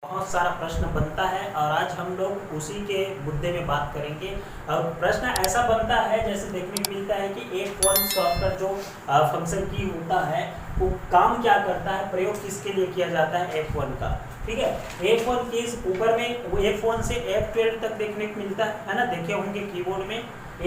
बहुत सारा प्रश्न बनता है और आज हम लोग उसी के मुद्दे में बात करेंगे। और प्रश्न ऐसा बनता है जैसे देखने को मिलता है कि F1 सॉफ्टवेयर जो फंक्शन की होता है वो काम क्या करता है, प्रयोग किसके लिए किया जाता है F1 का। ठीक है, F1 कीज ऊपर में F1 से F12 तक देखने को मिलता है ना, देखे होंगे कीबोर्ड में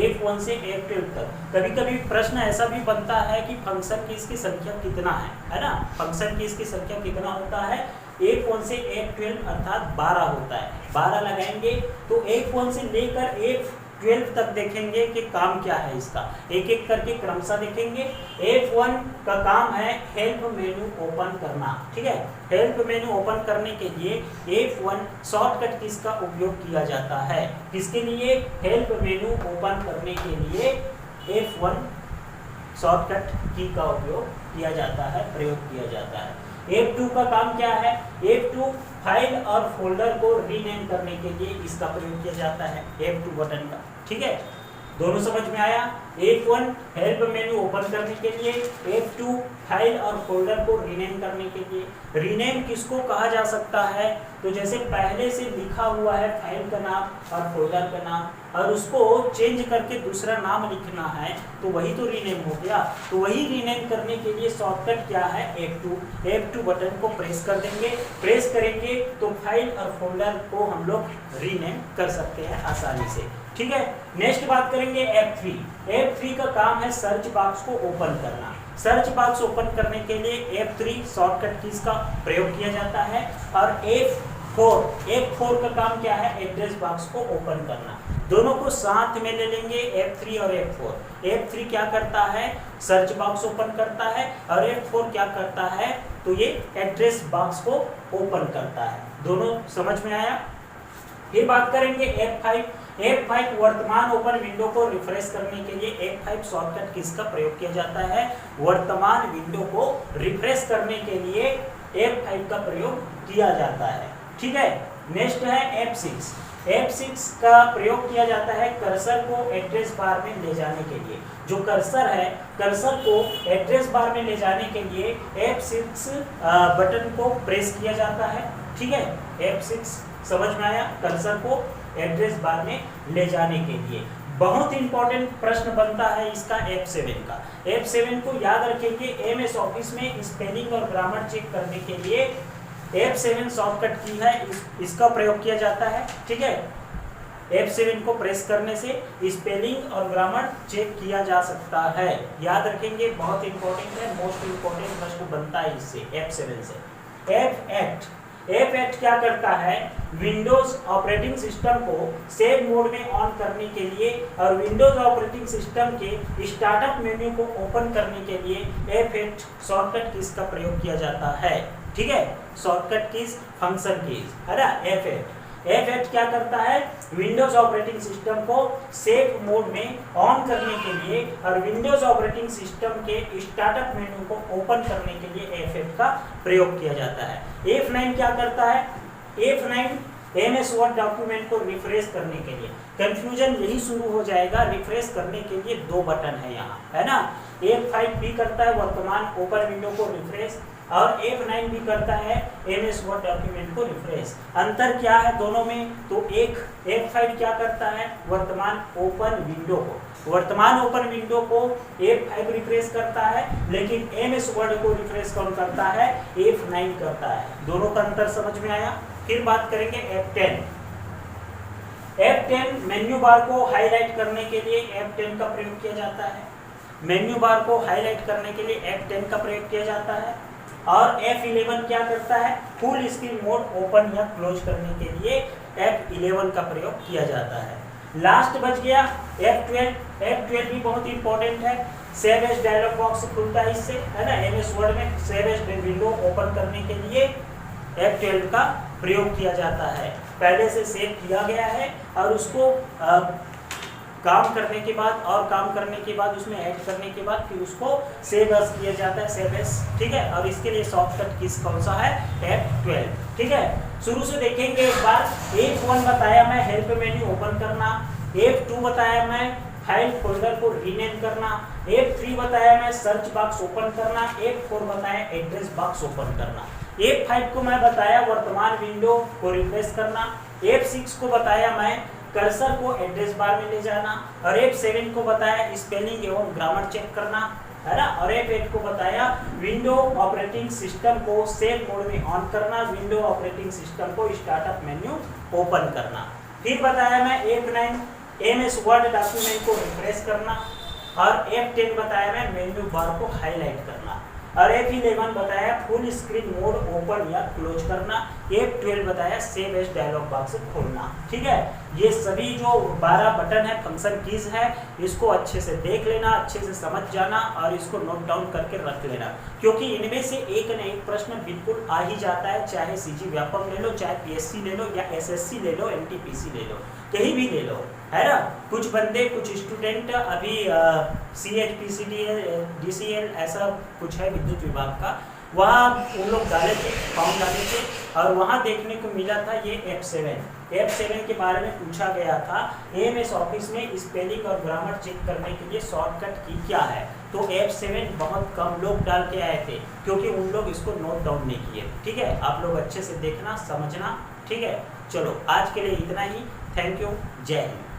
F1 से F12 तक। कभी कभी प्रश्न ऐसा भी बनता है कि फंक्शन कीज की संख्या कितना है ना, फंक्शन कीज की संख्या कितना होता है, F1 से F12 अर्थात 12 होता है। 12 लगाएंगे तो F1 से लेकर F12 तक देखेंगे कि काम क्या है इसका, एक एक करके क्रमशः देखेंगे। F1 का काम है हेल्प मेनू ओपन करना। ठीक है, हेल्प मेनू ओपन करने के लिए F1 शॉर्टकट कीज का उपयोग किया जाता है। किसके लिए? हेल्प मेनू ओपन करने के लिए F1 शॉर्टकट की का उपयोग किया जाता है, प्रयोग किया जाता है। F2 का काम क्या है? F2 फाइल और फोल्डर को रीनेम करने के लिए इसका प्रयोग किया जाता है, F2 बटन का। ठीक है, दोनों समझ में आया। F1 हेल्प मेनू ओपन करने के लिए, F2 फाइल और फोल्डर को रीनेम करने के लिए। रीनेम किसको कहा जा सकता है? तो जैसे पहले से लिखा हुआ है फाइल का नाम और फोल्डर का नाम और उसको चेंज करके दूसरा नाम लिखना है तो वही तो रीनेम हो गया। तो वही रीनेम करने के लिए शॉर्टकट क्या है? F2 बटन को प्रेस कर देंगे। प्रेस करेंगे तो फाइल और फोल्डर को हम लोग रीनेम कर सकते हैं आसानी से। ठीक है, नेक्स्ट बात करेंगे F3 का काम है सर्च बॉक्स को ओपन करना। सर्च बॉक्स ओपन करने के लिए F3 शॉर्टकट कीज का प्रयोग किया जाता है। और F4 का काम क्या है? एड्रेस बॉक्स को ओपन करना। दोनों को साथ में ले लेंगे, F3 और F4। F3 क्या करता है? सर्च बॉक्स ओपन करता है और F4 क्या करता है? तो ये एड्रेस बॉक्स को ओपन करता है। दोनों समझ में आया। फिर बात करेंगे F5 वर्तमान ओपन विंडो को रिफ्रेश करने के लिए F5 शॉर्टकट कीज का प्रयोग किया जाता है। वर्तमान विंडो को रिफ्रेश करने के लिए F5 का प्रयोग किया जाता है। ठीक है, नेक्स्ट है F6 का प्रयोग किया जाता है कर्सर को एड्रेस बार में ले जाने के लिए। जो कर्सर है, कर्सर को एड्रेस बार में ले जाने के लिए F6 बटन को प्रेस किया जाता है। ठीक है, F6 समझ में आया, कर्सर को एड्रेस बार में ले जाने के लिए। बहुत इंपॉर्टेंट प्रश्न बनता है इसका F7 का। F7 को याद रखेंगे, MS ऑफिस में स्पेलिंग और ग्रामर चेक करने के लिए F7 शॉर्टकट की है, इसका प्रयोग किया जाता है। ठीक है, F7 को प्रेस करने से स्पेलिंग और ग्रामर चेक किया जा सकता है। याद रखेंगे, बहुत इंपॉर्टेंट है, मोस्ट इंपॉर्टेंट प्रश्न बनता है इससे F7 से। F8 क्या करता है? विंडोज ऑपरेटिंग सिस्टम को सेव मोड में ऑन करने के लिए और विंडोज ऑपरेटिंग सिस्टम के स्टार्टअप मेन्यू को ओपन करने के लिए F8 शॉर्टकट कीज का प्रयोग किया जाता है। ठीक है, शॉर्टकट कीज फंक्शन कीज है ना। F8 क्या करता है? विंडोज ऑपरेटिंग सिस्टम को सेव मोड में ऑन करने के लिए और विंडोज ऑपरेटिंग सिस्टम के स्टार्टअप मेन्यू को ओपन करने के लिए F8 का प्रयोग किया जाता है। F9 क्या करता है? F9 MS वर्ड डॉक्यूमेंट को रिफ्रेश करने के लिए। कंफ्यूजन यही शुरू हो जाएगा, रिफ्रेश करने के लिए दो बटन है यहाँ, है ना। F5 भी करता है वर्तमान ओपन विंडो को रिफ्रेश और F9 भी करता है MS वर्ड डॉक्यूमेंट को रिफ्रेश। अंतर क्या है दोनों में? तो एक F5 क्या करता है? वर्तमान ओपन विंडो को F5 रिफ्रेश करता है, लेकिन MS वर्ड को रिफ्रेश कौन करता है? F9 करता है। दोनों का अंतर समझ में आया। फिर बात करेंगे F10 मेन्यू बार को हाईलाइट करने के लिए F10 का प्रयोग किया जाता है। मेन्यू बार को हाईलाइट करने के लिए F10 का प्रयोग किया जाता है। और F11 क्या करता है? फुल स्क्रीन मोड ओपन या क्लोज करने के लिए F11 का प्रयोग किया जाता है। लास्ट बच गया F12 भी बहुत इंपॉर्टेंट है। सेव एज डायलॉग बॉक्स खुलता है इससे, है ना। MS वर्ड में सेव एज विंडो ओपन करने के लिए F12 का प्रयोग किया जाता है। पहले से सेव किया गया है और उसको काम करने के बाद उसमें ऐड करने के बाद फिर उसको सेव एज किया जाता है, सेव एज। ठीक है, और इसके लिए शॉर्टकट कीज कौन सा है? F12। ठीक है, शुरू से देखेंगे एक बार। F1 बताया मैं हेल्प मेन्यू ओपन करना, F2 बताया मैं फाइल फोल्डर को रीनेम करना, F3 बताया मैं सर्च बॉक्स ओपन करना, F4 बताया एड्रेस बॉक्स ओपन करना। F5 को मैं बताया वर्तमान विंडो को रिफ्रेश करना, F6 को बताया मैं कर्सर को एड्रेस बार में ले जाना, और F7 को बताया स्पेलिंग एवं ग्रामर चेक करना, है ना, और F8 को बताया विंडो ऑपरेटिंग सिस्टम को सेव मोड में ऑन करना, विंडो ऑपरेटिंग सिस्टम को स्टार्टअप मेन्यू ओपन करना। फिर बताया मैं F9 MS वर्ड डॉक्यूमेंट को रिफ्रेश करना, और F10 बताया मैं मेन्यू बार को हाईलाइट करना, और F11 बताया फुल स्क्रीन मोड ओपन या क्लोज करना, F12 बताया सेव एज डायलॉग बॉक्स खोलना। ठीक है, ये सभी जो 12 बटन है, फंक्शन कीज है, इसको अच्छे से देख लेना, अच्छे से समझ जाना और इसको नोट डाउन करके रख लेना, क्योंकि इनमें से एक न एक प्रश्न बिल्कुल आ ही जाता है, चाहे सीजी व्यापक ले लो, चाहे पीएससी ले लो, या एसएससी ले लो, एनटीपीसी ले लो, कहीं भी ले लो, है ना। कुछ बंदे, कुछ स्टूडेंट अभी CHPCDL DCL ऐसा कुछ है विद्युत विभाग का, वहाँ उन लोग डाले थे, फॉर्म डाले थे, और वहाँ देखने को मिला था ये F7 के बारे में पूछा गया था, AMS ऑफिस में स्पेलिंग और ग्रामर चेक करने के लिए शॉर्टकट की क्या है, तो F7 बहुत कम लोग डाल के आए थे, क्योंकि उन लोग इसको नोट डाउन नहीं किए। ठीक है, आप लोग अच्छे से देखना, समझना। ठीक है, चलो आज के लिए इतना ही। थैंक यू, जय हिंद।